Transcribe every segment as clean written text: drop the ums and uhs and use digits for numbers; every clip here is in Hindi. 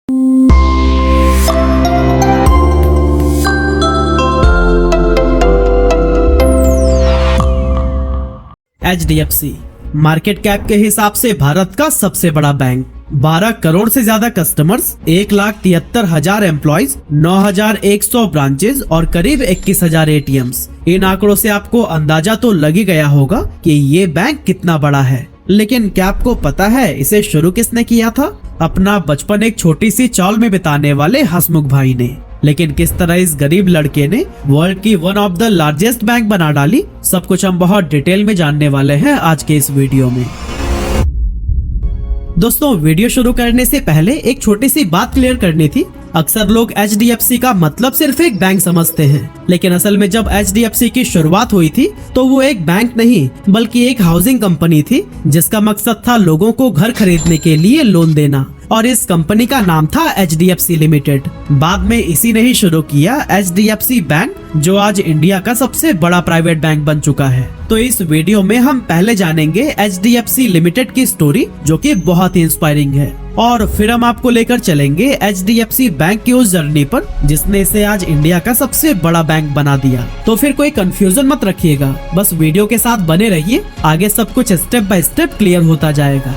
HDFC मार्केट कैप के हिसाब से भारत का सबसे बड़ा बैंक, 12 करोड़ से ज्यादा कस्टमर्स, 1,73,000 एम्प्लॉइज, 9,100 ब्रांचेज और करीब 21,000 ATMs। इन आंकड़ों से आपको अंदाजा तो लग ही गया होगा कि ये बैंक कितना बड़ा है। लेकिन क्या आपको पता है इसे शुरू किसने किया था? अपना बचपन एक छोटी सी चौल में बिताने वाले हसमुख भाई ने। लेकिन किस तरह इस गरीब लड़के ने वर्ल्ड की one of the largest bank बना डाली, सब कुछ हम बहुत डिटेल में जानने वाले हैं आज के इस वीडियो में। दोस्तों, वीडियो शुरू करने से पहले एक छोटी सी बात क्लियर करनी थी। अक्सर लोग HDFC का मतलब सिर्फ एक बैंक समझते हैं, लेकिन असल में जब HDFC की शुरुआत हुई थी तो वो एक बैंक नहीं बल्कि एक हाउसिंग कंपनी थी, जिसका मकसद था लोगों को घर खरीदने के लिए लोन देना। और इस कंपनी का नाम था HDFC लिमिटेड। बाद में इसी ने ही शुरू किया HDFC बैंक, जो आज इंडिया का सबसे बड़ा प्राइवेट बैंक बन चुका है। तो इस वीडियो में हम पहले जानेंगे HDFC लिमिटेड की स्टोरी, जो कि बहुत ही इंस्पायरिंग है, और फिर हम आपको लेकर चलेंगे HDFC बैंक की उस जर्नी पर जिसने इसे आज इंडिया का सबसे बड़ा बैंक बना दिया। तो फिर कोई कंफ्यूजन मत रखिएगा, बस वीडियो के साथ बने रहिए, आगे सब कुछ स्टेप बाय स्टेप क्लियर होता जाएगा।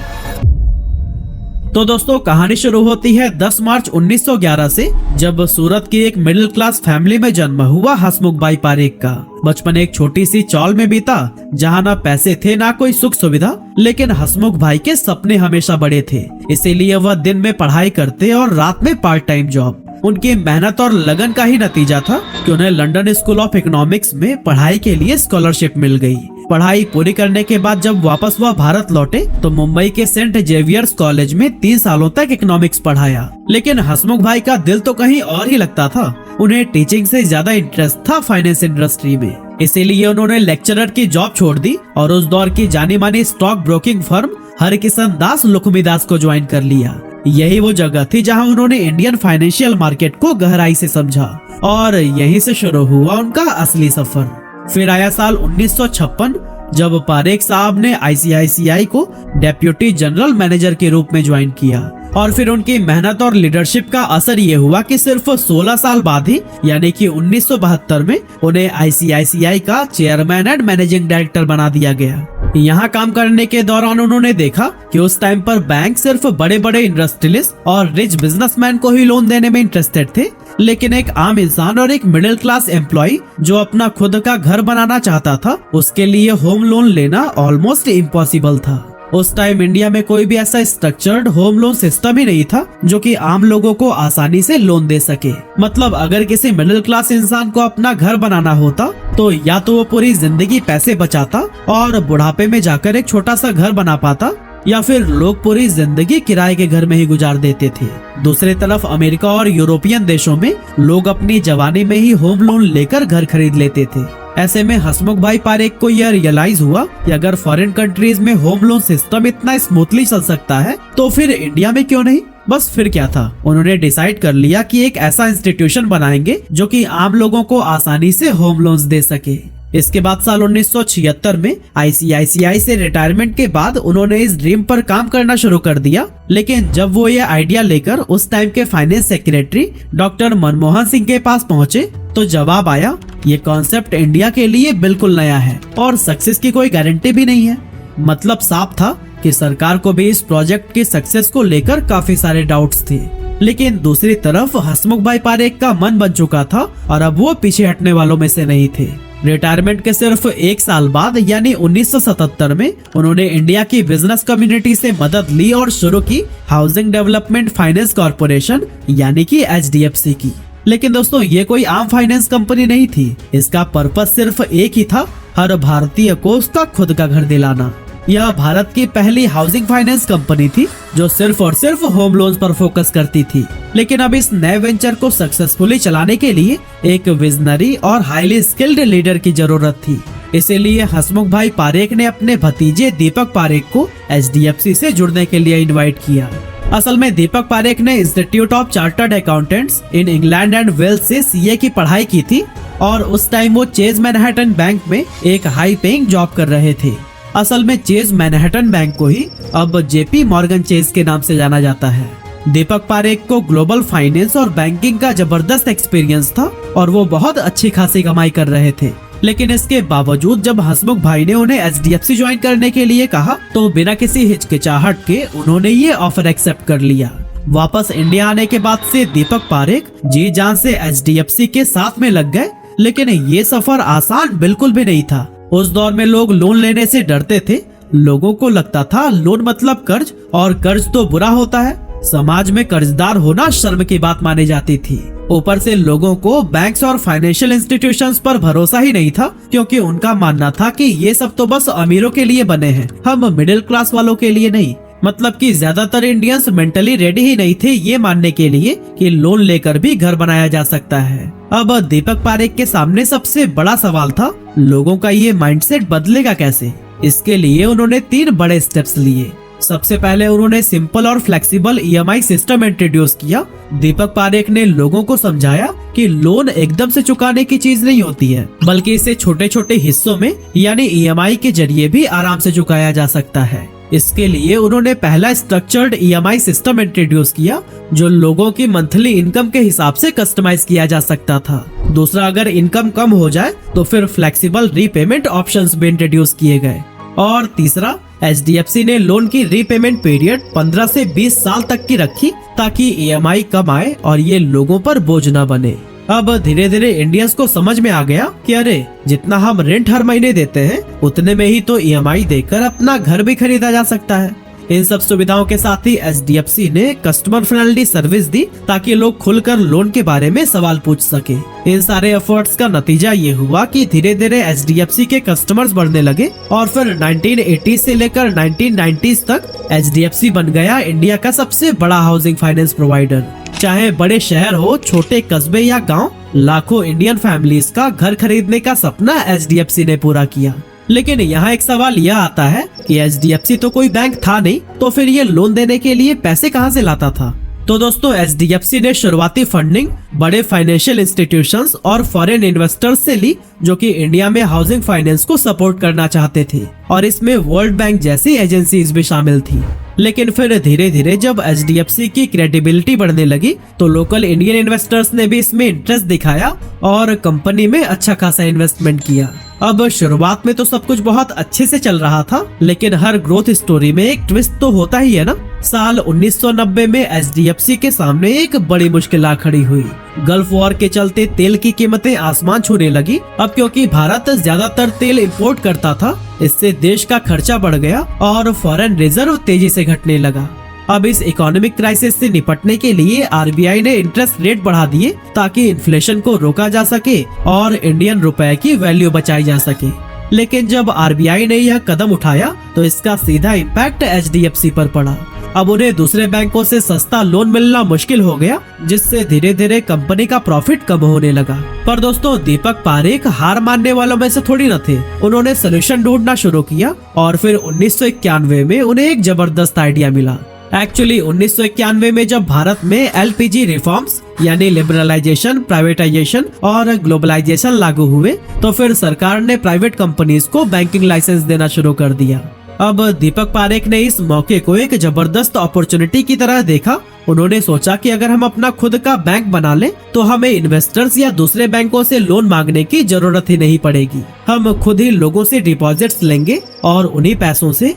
तो दोस्तों, कहानी शुरू होती है 10 मार्च 1911 से, जब सूरत की एक मिडिल क्लास फैमिली में जन्म हुआ हसमुख भाई पारेख का। बचपन एक छोटी सी चौल में बीता, जहाँ ना पैसे थे ना कोई सुख सुविधा, लेकिन हसमुख भाई के सपने हमेशा बड़े थे। इसीलिए वह दिन में पढ़ाई करते और रात में पार्ट टाइम जॉब। उनकी मेहनत और लगन का ही नतीजा था कि उन्हें लंदन स्कूल ऑफ इकोनॉमिक्स में पढ़ाई के लिए स्कॉलरशिप मिल गई। पढ़ाई पूरी करने के बाद जब वापस वह भारत लौटे तो मुंबई के सेंट जेवियर्स कॉलेज में 3 सालों तक इकोनॉमिक्स पढ़ाया। लेकिन हसमुख भाई का दिल तो कहीं और ही लगता था। उन्हें टीचिंग से ज्यादा इंटरेस्ट था फाइनेंस इंडस्ट्री में। इसीलिए उन्होंने लेक्चरर की जॉब छोड़ दी और उस दौर की जानी मानी स्टॉक ब्रोकिंग फर्म हरकिशन दास लुक्मीदास को ज्वाइन कर लिया। यही वो जगह थी जहां उन्होंने इंडियन फाइनेंशियल मार्केट को गहराई से समझा, और यहीं से शुरू हुआ उनका असली सफर। फिर आया साल 1956, जब पारेख साहब ने ICICI को डेप्यूटी जनरल मैनेजर के रूप में ज्वाइन किया। और फिर उनकी मेहनत और लीडरशिप का असर ये हुआ कि सिर्फ 16 साल बाद ही, यानी कि 1972 में उन्हें ICICI का चेयरमैन एंड मैनेजिंग डायरेक्टर बना दिया गया। यहाँ काम करने के दौरान उन्होंने देखा कि उस टाइम पर बैंक सिर्फ बड़े बड़े इंडस्ट्रियलिस्ट और रिच बिजनेसमैन को ही लोन देने में इंटरेस्टेड थे, लेकिन एक आम इंसान और एक मिडिल क्लास एम्प्लॉय जो अपना खुद का घर बनाना चाहता था, उसके लिए होम लोन लेना ऑलमोस्ट इम्पॉसिबल था। उस टाइम इंडिया में कोई भी ऐसा स्ट्रक्चर्ड होम लोन सिस्टम ही नहीं था जो कि आम लोगों को आसानी से लोन दे सके। मतलब अगर किसी मिडिल क्लास इंसान को अपना घर बनाना होता तो या तो वो पूरी जिंदगी पैसे बचाता और बुढ़ापे में जाकर एक छोटा सा घर बना पाता, या फिर लोग पूरी जिंदगी किराए के घर में ही गुजार देते थे। दूसरी तरफ अमेरिका और यूरोपियन देशों में लोग अपनी जवानी में ही होम लोन लेकर घर खरीद लेते थे। ऐसे में हसमुख भाई पारेख को यह रियलाइज हुआ कि अगर फॉरेन कंट्रीज में होम लोन सिस्टम इतना स्मूथली चल सकता है तो फिर इंडिया में क्यों नहीं। बस फिर क्या था, उन्होंने डिसाइड कर लिया कि एक ऐसा इंस्टीट्यूशन बनाएंगे जो कि आम लोगों को आसानी से होम लोन्स दे सके। इसके बाद साल 1976 में ICICI से रिटायरमेंट के बाद उन्होंने इस ड्रीम पर काम करना शुरू कर दिया। लेकिन जब वो ये आइडिया लेकर उस टाइम के finance secretary doctor Manmohan Singh के पास पहुंचे तो जवाब आया, ये कॉन्सेप्ट इंडिया के लिए बिल्कुल नया है और सक्सेस की कोई गारंटी भी नहीं है। मतलब साफ था कि सरकार को भी इस प्रोजेक्ट की सक्सेस को लेकर काफी सारे डाउट्स थे। लेकिन दूसरी तरफ हसमुख भाई पारेख का मन बन चुका था और अब वो पीछे हटने वालों में से नहीं थे। रिटायरमेंट के सिर्फ 1 साल बाद यानी 1977 में उन्होंने इंडिया की बिजनेस कम्युनिटी से मदद ली और शुरू की हाउसिंग डेवलपमेंट फाइनेंस कॉर्पोरेशन यानी कि HDFC की। लेकिन दोस्तों, ये कोई आम फाइनेंस कंपनी नहीं थी। इसका पर्पस सिर्फ एक ही था, हर भारतीय को उसका खुद का घर दिलाना। यह भारत की पहली हाउसिंग फाइनेंस कंपनी थी जो सिर्फ और सिर्फ होम लोन्स पर फोकस करती थी। लेकिन अब इस नए वेंचर को सक्सेसफुली चलाने के लिए एक विजनरी और हाईली स्किल्ड लीडर की जरूरत थी। इसीलिए हसमुख भाई पारेख ने अपने भतीजे दीपक पारेख को HDFC से जुड़ने के लिए इनवाइट किया। असल में दीपक पारेख ने institute of chartered accountants in England and Wales से CA की पढ़ाई की थी और उस टाइम वो चेज मैनहट्टन बैंक में एक हाई पेइंग जॉब कर रहे थे। असल में चेज मैनहट्टन बैंक को ही अब JP मॉर्गन चेज के नाम से जाना जाता है। दीपक पारेख को ग्लोबल फाइनेंस और बैंकिंग का जबरदस्त एक्सपीरियंस था और वो बहुत अच्छी खासी कमाई कर रहे थे। लेकिन इसके बावजूद जब हसमुख भाई ने उन्हें एचडीएफसी ज्वाइन करने के लिए कहा तो बिना किसी हिचकिचाहट के उन्होंने ये ऑफर एक्सेप्ट कर लिया। वापस इंडिया आने के बाद से दीपक पारेख जी जान से एचडीएफसी के साथ में लग गए। लेकिन ये सफर आसान बिल्कुल भी नहीं था। उस दौर में लोग लोन लेने से डरते थे। लोगों को लगता था लोन मतलब कर्ज, और कर्ज तो बुरा होता है। समाज में कर्जदार होना शर्म की बात मानी जाती थी। ऊपर से लोगों को बैंक्स और फाइनेंशियल इंस्टीट्यूशंस पर भरोसा ही नहीं था, क्योंकि उनका मानना था कि ये सब तो बस अमीरों के लिए बने हैं, हम मिडिल क्लास वालों के लिए नहीं। मतलब कि ज्यादातर इंडियंस मेंटली रेडी ही नहीं थे ये मानने के लिए कि लोन लेकर भी घर बनाया जा सकता है। अब दीपक पारेख के सामने सबसे बड़ा सवाल था, लोगों का ये माइंडसेट बदलेगा कैसे। इसके लिए उन्होंने 3 बड़े स्टेप्स लिए। सबसे पहले उन्होंने सिंपल और फ्लेक्सिबल ईएमआई सिस्टम इंट्रोड्यूस किया। दीपक पारेख ने लोगों को समझाया कि लोन एकदम से चुकाने की चीज नहीं होती है, बल्कि इसे छोटे छोटे हिस्सों में यानी ईएमआई के जरिए भी आराम से चुकाया जा सकता है। इसके लिए उन्होंने पहला स्ट्रक्चर्ड ईएमआई सिस्टम इंट्रोड्यूस किया, जो लोगों की मंथली इनकम के हिसाब से कस्टमाइज किया जा सकता था। दूसरा, अगर इनकम कम हो जाए तो फिर फ्लेक्सिबल रीपेमेंट ऑप्शंस भी इंट्रोड्यूस किए गए। और तीसरा, एचडीएफसी ने लोन की रीपेमेंट पीरियड 15 से 20 साल तक की रखी, ताकि ईएमआई कम आए और ये लोगों पर बोझ न बने। अब धीरे धीरे इंडियंस को समझ में आ गया कि अरे जितना हम रेंट हर महीने देते हैं उतने में ही तो ईएमआई देकर अपना घर भी खरीदा जा सकता है। इन सब सुविधाओं के साथ ही एचडीएफसी ने कस्टमर फ्रेंडली सर्विस दी, ताकि लोग खुलकर लोन के बारे में सवाल पूछ सके। इन सारे एफर्ट्स का नतीजा ये हुआ कि धीरे धीरे एचडीएफसी के कस्टमर्स बढ़ने लगे और फिर 1980 से लेकर 1990s तक एचडीएफसी बन गया इंडिया का सबसे बड़ा हाउसिंग फाइनेंस प्रोवाइडर। चाहे बड़े शहर हो, छोटे कस्बे या गाँव, लाखों इंडियन फैमिलीज का घर खरीदने का सपना एचडीएफसी ने पूरा किया। लेकिन यहाँ एक सवाल यह आता है कि एचडीएफसी तो कोई बैंक था नहीं, तो फिर ये लोन देने के लिए पैसे कहाँ से लाता था। तो दोस्तों, एचडीएफसी ने शुरुआती फंडिंग बड़े फाइनेंशियल इंस्टीट्यूशंस और फॉरेन इन्वेस्टर्स से ली, जो कि इंडिया में हाउसिंग फाइनेंस को सपोर्ट करना चाहते थे, और इसमें वर्ल्ड बैंक जैसी एजेंसीज भी शामिल थी। लेकिन फिर धीरे धीरे जब एचडीएफसी की क्रेडिबिलिटी बढ़ने लगी तो लोकल इंडियन इन्वेस्टर्स ने भी इसमें इंटरेस्ट दिखाया और कंपनी में अच्छा खासा इन्वेस्टमेंट किया। अब शुरुआत में तो सब कुछ बहुत अच्छे से चल रहा था, लेकिन हर ग्रोथ स्टोरी में एक ट्विस्ट तो होता ही है ना। साल 1990 में एचडीएफसी के सामने एक बड़ी मुश्किल आ खड़ी हुई। गल्फ वॉर के चलते तेल की कीमतें आसमान छूने लगी। अब क्योंकि भारत ज्यादातर तेल इंपोर्ट करता था, इससे देश का खर्चा बढ़ गया और फॉरेन रिजर्व तेजी से घटने लगा। अब इस इकोनॉमिक क्राइसिस से निपटने के लिए आरबीआई ने इंटरेस्ट रेट बढ़ा दिए, ताकि इन्फ्लेशन को रोका जा सके और इंडियन रुपए की वैल्यू बचाई जा सके। लेकिन जब आरबीआई ने यह कदम उठाया तो इसका सीधा इम्पैक्ट एचडीएफसी पर पड़ा। अब उन्हें दूसरे बैंकों से सस्ता लोन मिलना मुश्किल हो गया, जिससे धीरे धीरे कंपनी का प्रॉफिट कम होने लगा। पर दोस्तों, दीपक पारेख हार मानने वालों में से थोड़ी न थे। उन्होंने सोल्यूशन ढूंढना शुरू किया और फिर 1991 में उन्हें एक जबरदस्त आइडिया मिला। एक्चुअली 1991 में जब भारत में एलपीजी रिफॉर्म्स यानी लिबरलाइजेशन, प्राइवेटाइजेशन और ग्लोबलाइजेशन लागू हुए, तो फिर सरकार ने प्राइवेट कंपनीज को बैंकिंग लाइसेंस देना शुरू कर दिया। अब दीपक पारेख ने इस मौके को एक जबरदस्त अपॉर्चुनिटी की तरह देखा। उन्होंने सोचा कि अगर हम अपना खुद का बैंक बना लें तो हमें इन्वेस्टर्स या दूसरे बैंकों से लोन मांगने की जरूरत ही नहीं पड़ेगी। हम खुद ही लोगों से डिपॉजिट्स लेंगे और उन्हीं पैसों से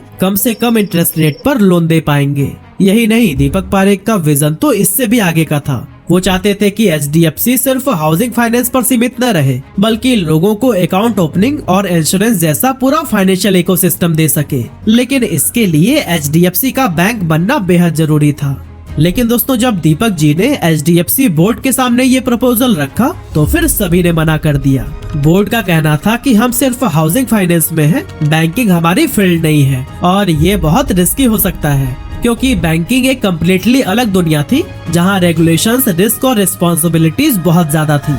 कम इंटरेस्ट रेट पर लोन दे पाएंगे। यही नहीं, दीपक पारेख का विजन तो इससे भी आगे का था। वो चाहते थे कि एचडीएफसी सिर्फ हाउसिंग फाइनेंस पर सीमित न रहे, बल्कि लोगों को अकाउंट ओपनिंग और इंश्योरेंस जैसा पूरा फाइनेंशियल इकोसिस्टम दे सके। लेकिन इसके लिए एचडीएफसी का बैंक बनना बेहद जरूरी था। लेकिन दोस्तों, जब दीपक जी ने एचडीएफसी बोर्ड के सामने ये प्रपोजल रखा तो फिर सभी ने मना कर दिया। बोर्ड का कहना था कि हम सिर्फ हाउसिंग फाइनेंस में हैं, बैंकिंग हमारी फील्ड नहीं है और ये बहुत रिस्की हो सकता है, क्योंकि बैंकिंग एक कम्प्लीटली अलग दुनिया थी जहां रेगुलेशंस, रिस्क और रिस्पॉन्सिबिलिटीज बहुत ज्यादा थी।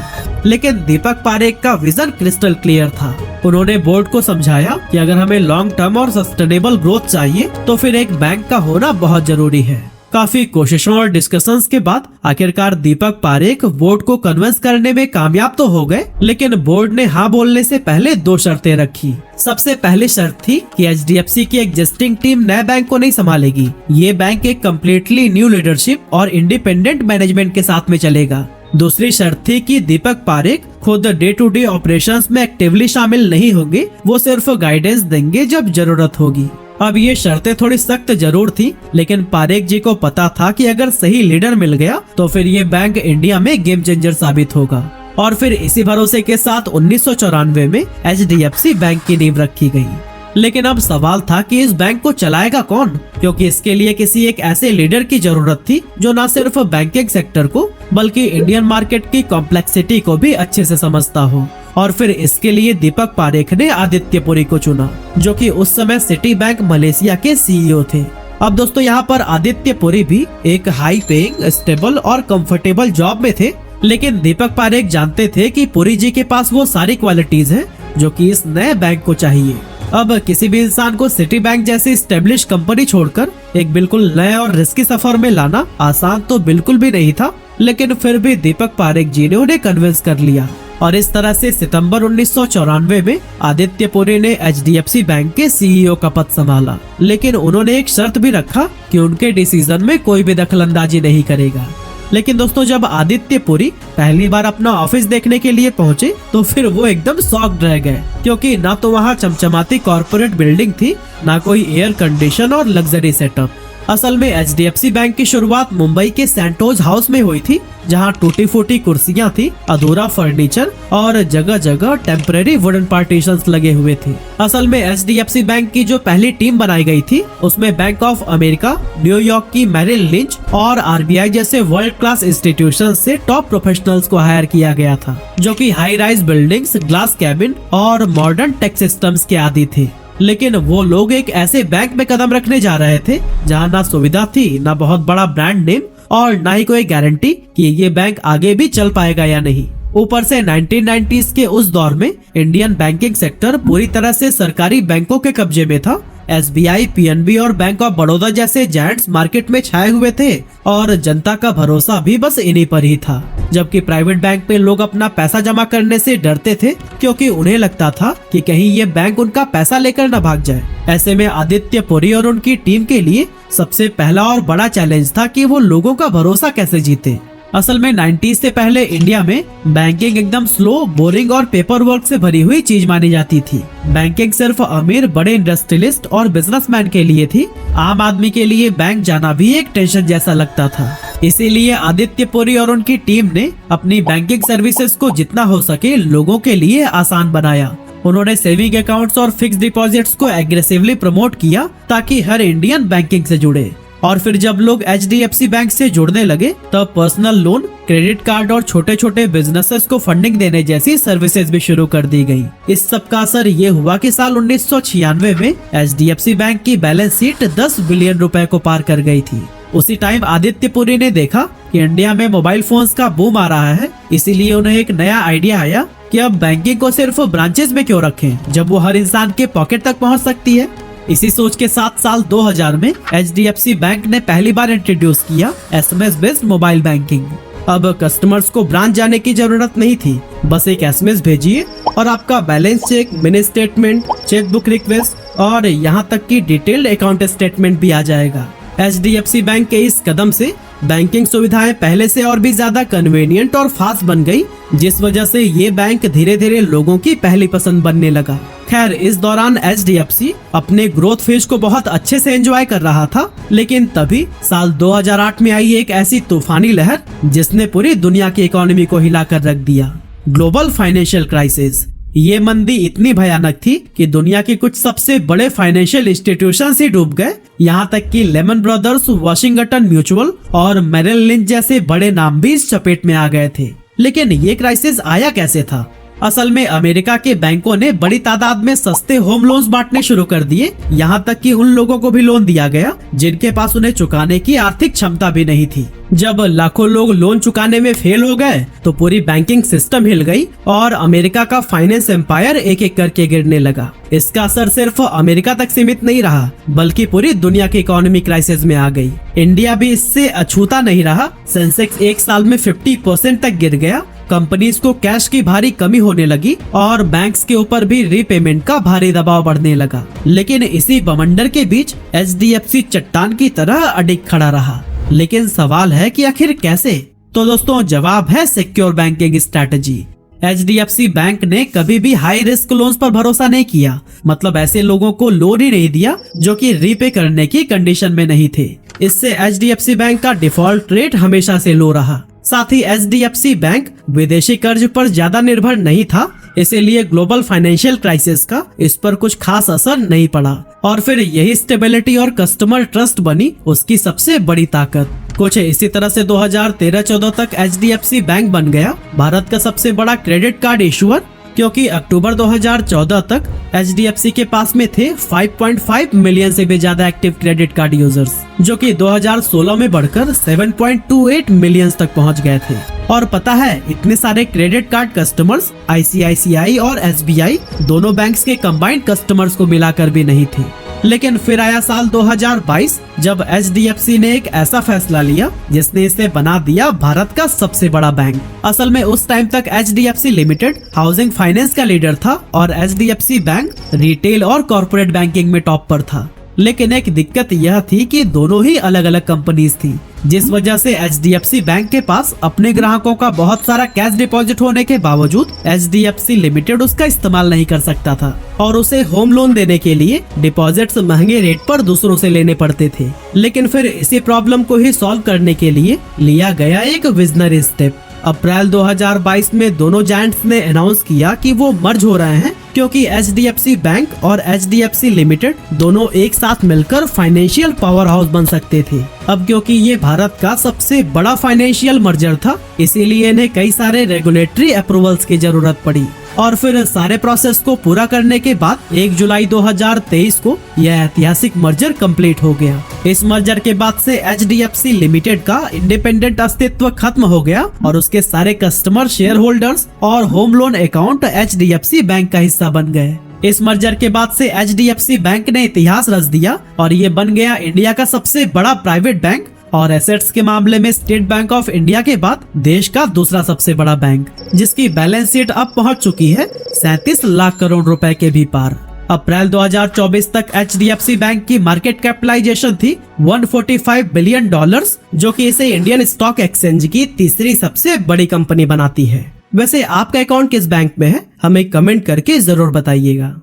लेकिन दीपक पारेख का विजन क्रिस्टल क्लियर था। उन्होंने बोर्ड को समझाया कि अगर हमें लॉन्ग टर्म और सस्टेनेबल ग्रोथ चाहिए तो फिर एक बैंक का होना बहुत जरूरी है। काफी कोशिशों और डिस्कशंस के बाद आखिरकार दीपक पारेख बोर्ड को कन्विंस करने में कामयाब तो हो गए, लेकिन बोर्ड ने हाँ बोलने से पहले 2 शर्तें रखी। सबसे पहली शर्त थी कि एचडीएफसी की एग्जिस्टिंग टीम नए बैंक को नहीं संभालेगी। ये बैंक एक कम्प्लीटली न्यू लीडरशिप और इंडिपेंडेंट मैनेजमेंट के साथ में चलेगा। दूसरी शर्त थी कि दीपक पारेख खुद डे टू डे ऑपरेशंस में एक्टिवली शामिल नहीं होंगे, वो सिर्फ गाइडेंस देंगे जब जरूरत होगी। अब ये शर्तें थोड़ी सख्त जरूर थी, लेकिन पारेख जी को पता था कि अगर सही लीडर मिल गया तो फिर ये बैंक इंडिया में गेम चेंजर साबित होगा। और फिर इसी भरोसे के साथ 1994 में एचडीएफसी बैंक की नींव रखी गई। लेकिन अब सवाल था कि इस बैंक को चलाएगा कौन, क्योंकि इसके लिए किसी एक ऐसे लीडर की जरूरत थी जो न सिर्फ बैंकिंग सेक्टर को बल्कि इंडियन मार्केट की कॉम्प्लेक्सिटी को भी अच्छे से समझता हो। और फिर इसके लिए दीपक पारेख ने आदित्य पुरी को चुना, जो कि उस समय सिटी बैंक मलेशिया के सीईओ थे। अब दोस्तों यहाँ पर आदित्य पुरी भी एक हाई पेइंग, स्टेबल और कंफर्टेबल जॉब में थे, लेकिन दीपक पारेख जानते थे कि पुरी जी के पास वो सारी क्वालिटीज हैं जो कि इस नए बैंक को चाहिए। अब किसी भी इंसान को सिटी बैंक जैसी स्टेब्लिश कंपनी छोड़कर एक बिल्कुल नए और रिस्की सफर में लाना आसान तो बिल्कुल भी नहीं था, लेकिन फिर भी दीपक पारेख जी ने उन्हें कन्विंस कर लिया। और इस तरह से सितंबर 1994 में आदित्य पुरी ने एचडीएफसी बैंक के सीईओ का पद संभाला, लेकिन उन्होंने एक शर्त भी रखा कि उनके डिसीजन में कोई भी दखलंदाजी नहीं करेगा। लेकिन दोस्तों जब आदित्य पुरी पहली बार अपना ऑफिस देखने के लिए पहुंचे तो फिर वो एकदम शॉक्ड रह गए, क्योंकि ना तो वहाँ चमचमाती कॉर्पोरेट बिल्डिंग थी, ना कोई एयर कंडीशन और लग्जरी सेटअप। असल में एचडीएफसी बैंक की शुरुआत मुंबई के सेंटोज हाउस में हुई थी, जहां टूटी फूटी कुर्सियां थी, अधूरा फर्नीचर और जगह जगह टेम्परेरी वुडन पार्टीशंस लगे हुए थे। असल में एचडीएफसी बैंक की जो पहली टीम बनाई गई थी उसमें बैंक ऑफ अमेरिका, न्यूयॉर्क की मैरिल लिंच और आरबीआई जैसे वर्ल्ड क्लास इंस्टीट्यूशन से टॉप प्रोफेशनल्स को हायर किया गया था, जो कि high rise buildings, glass cabin और मॉडर्न टेक सिस्टम्स के आदी थे। लेकिन वो लोग एक ऐसे बैंक में कदम रखने जा रहे थे जहां ना सुविधा थी, ना बहुत बड़ा ब्रांड नेम और ना ही कोई गारंटी कि ये बैंक आगे भी चल पाएगा या नहीं। ऊपर से 1990s के उस दौर में इंडियन बैंकिंग सेक्टर पूरी तरह से सरकारी बैंकों के कब्जे में था। एसबीआई, पीएनबी और बैंक ऑफ बड़ौदा जैसे जायंट्स मार्केट में छाए हुए थे और जनता का भरोसा भी बस इन्हीं पर ही था। जबकि प्राइवेट बैंक में लोग अपना पैसा जमा करने से डरते थे, क्योंकि उन्हें लगता था कि कहीं ये बैंक उनका पैसा लेकर न भाग जाए। ऐसे में आदित्य पुरी और उनकी टीम के लिए सबसे पहला और बड़ा चैलेंज था कि वो लोगों का भरोसा कैसे जीते। असल में 90s से पहले इंडिया में बैंकिंग एकदम स्लो, बोरिंग और पेपर वर्क से भरी हुई चीज मानी जाती थी। बैंकिंग सिर्फ अमीर, बड़े इंडस्ट्रियलिस्ट और बिजनेसमैन के लिए थी। आम आदमी के लिए बैंक जाना भी एक टेंशन जैसा लगता था। इसीलिए आदित्य पुरी और उनकी टीम ने अपनी बैंकिंग सर्विसेज को जितना हो सके लोगों के लिए आसान बनाया। उन्होंने सेविंग अकाउंट्स और फिक्स डिपॉजिट्स को एग्रेसिवली प्रमोट किया ताकि हर इंडियन बैंकिंग से जुड़े। और फिर जब लोग एचडीएफसी बैंक से जुड़ने लगे तब पर्सनल लोन, क्रेडिट कार्ड और छोटे छोटे बिजनेसेस को फंडिंग देने जैसी सर्विसेज भी शुरू कर दी गई। इस सब का असर ये हुआ कि साल 1996 में एचडीएफसी बैंक की बैलेंस शीट 10 बिलियन रुपए को पार कर गई थी। उसी टाइम आदित्य पुरी ने देखा कि इंडिया में मोबाइल फोन्स का बूम आ रहा है, इसीलिए उन्हें एक नया आइडिया आया कि अब बैंकिंग को सिर्फ ब्रांचेस में क्यों रखें, जब वो हर इंसान के पॉकेट तक पहुंच सकती है। इसी सोच के साथ साल 2000 में एचडीएफसी बैंक ने पहली बार इंट्रोड्यूस किया एसएमएस बेस्ड मोबाइल बैंकिंग। अब कस्टमर्स को ब्रांच जाने की जरूरत नहीं थी, बस एक एसएमएस भेजिए और आपका balance check, mini statement, chequebook request और यहाँ तक कि डिटेल्ड अकाउंट स्टेटमेंट भी आ जाएगा। एचडीएफसी बैंक के इस कदम से बैंकिंग सुविधाएं पहले से और भी ज्यादा कन्वीनियंट और फास्ट बन गई, जिस वजह से ये बैंक धीरे धीरे लोगों की पहली पसंद बनने लगा। खैर, इस दौरान एचडीएफसी अपने ग्रोथ फेज को बहुत अच्छे से एंजॉय कर रहा था, लेकिन तभी साल 2008 में आई एक ऐसी तूफानी लहर जिसने पूरी दुनिया की इकोनॉमी को हिला कर रख दिया। Global financial crisis. ये मंदी इतनी भयानक थी कि दुनिया के कुछ सबसे बड़े फाइनेंशियल इंस्टीट्यूशंस ही डूब गए। यहाँ तक कि लेमन ब्रदर्स, वॉशिंगटन म्यूचुअल और मेरिल लिंच जैसे बड़े नाम भी इस चपेट में आ गए थे। लेकिन ये क्राइसिस आया कैसे था? असल में अमेरिका के बैंकों ने बड़ी तादाद में सस्ते होम लोन्स बांटने शुरू कर दिए, यहाँ तक कि उन लोगों को भी लोन दिया गया जिनके पास उन्हें चुकाने की आर्थिक क्षमता भी नहीं थी। जब लाखों लोग लोन चुकाने में फेल हो गए तो पूरी बैंकिंग सिस्टम हिल गई और अमेरिका का फाइनेंस एम्पायर एक एक करके गिरने लगा। इसका असर सिर्फ अमेरिका तक सीमित नहीं रहा बल्कि पूरी दुनिया की इकोनॉमी क्राइसिस में आ गई। इंडिया भी इससे अछूता नहीं रहा। सेंसेक्स एक साल में 50% तक गिर गया। कंपनीज को कैश की भारी कमी होने लगी और बैंक्स के ऊपर भी रीपेमेंट का भारी दबाव बढ़ने लगा। लेकिन इसी बवंडर के बीच HDFC चट्टान की तरह अडिग खड़ा रहा। लेकिन सवाल है कि आखिर कैसे? तो दोस्तों जवाब है secure banking strategy. HDFC bank ने कभी भी हाई रिस्क लोन्स पर भरोसा नहीं किया, मतलब ऐसे लोगों को लोन ही नहीं दिया जो कि रीपे करने की कंडीशन में नहीं थे। इससे HDFC बैंक का डिफॉल्ट रेट हमेशा से लो रहा। साथ ही HDFC बैंक विदेशी कर्ज पर ज्यादा निर्भर नहीं था, इसीलिए ग्लोबल फाइनेंशियल क्राइसिस का इस पर कुछ खास असर नहीं पड़ा। और फिर यही स्टेबिलिटी और कस्टमर ट्रस्ट बनी उसकी सबसे बड़ी ताकत। कुछ इसी तरह से 2013-14 तक HDFC बैंक बन गया भारत का सबसे बड़ा क्रेडिट कार्ड इशूअर, क्योंकि अक्टूबर 2014 तक HDFC के पास में थे 5.5 मिलियन से भी ज्यादा एक्टिव क्रेडिट कार्ड यूजर्स, जो कि 2016 में बढ़कर 7.28 मिलियन तक पहुंच गए थे। और पता है, इतने सारे क्रेडिट कार्ड कस्टमर्स ICICI और SBI दोनों बैंक्स के कंबाइंड कस्टमर्स को मिलाकर भी नहीं थे। लेकिन फिर आया साल 2022 जब HDFC ने एक ऐसा फैसला लिया जिसने इसे बना दिया भारत का सबसे बड़ा बैंक। असल में उस टाइम तक HDFC लिमिटेड हाउसिंग फाइनेंस का लीडर था और HDFC बैंक रिटेल और कॉर्पोरेट बैंकिंग में टॉप पर था। लेकिन एक दिक्कत यह थी कि दोनों ही अलग अलग कंपनीज थी, जिस वजह से HDFC बैंक के पास अपने ग्राहकों का बहुत सारा कैश डिपॉजिट होने के बावजूद HDFC लिमिटेड उसका इस्तेमाल नहीं कर सकता था और उसे होम लोन देने के लिए डिपॉजिट्स महंगे रेट पर दूसरों से लेने पड़ते थे। लेकिन फिर इसी प्रॉब्लम को ही सॉल्व करने के लिए लिया गया एक विजनरी स्टेप। अप्रैल 2022 में दोनों जायंट्स ने अनाउंस किया कि वो मर्ज हो रहे हैं, क्योंकि HDFC बैंक और HDFC लिमिटेड दोनों एक साथ मिलकर फाइनेंशियल पावर हाउस बन सकते थे। अब क्योंकि ये भारत का सबसे बड़ा फाइनेंशियल मर्जर था, इसीलिए इन्हें कई सारे रेगुलेटरी अप्रूवल्स की जरूरत पड़ी। और फिर सारे प्रोसेस को पूरा करने के बाद 1 जुलाई 2023 को यह ऐतिहासिक मर्जर कंप्लीट हो गया। इस मर्जर के बाद से HDFC लिमिटेड का इंडिपेंडेंट अस्तित्व खत्म हो गया और उसके सारे कस्टमर, शेयर होल्डर्स और home loan account HDFC bank का हिस्सा बन गए। इस मर्जर के बाद से HDFC बैंक ने इतिहास रच दिया और ये बन गया इंडिया का सबसे बड़ा प्राइवेट बैंक और एसेट्स के मामले में स्टेट बैंक ऑफ इंडिया के बाद देश का दूसरा सबसे बड़ा बैंक, जिसकी बैलेंस शीट अब पहुंच चुकी है 37 लाख करोड़ रुपए के भी पार। अप्रैल 2024 तक HDFC बैंक की मार्केट कैपिटलाइजेशन थी $145 बिलियन, जो कि इसे इंडियन स्टॉक एक्सचेंज की तीसरी सबसे बड़ी कंपनी बनाती है। वैसे आपका अकाउंट किस बैंक में है, हमें कमेंट करके जरूर बताइएगा।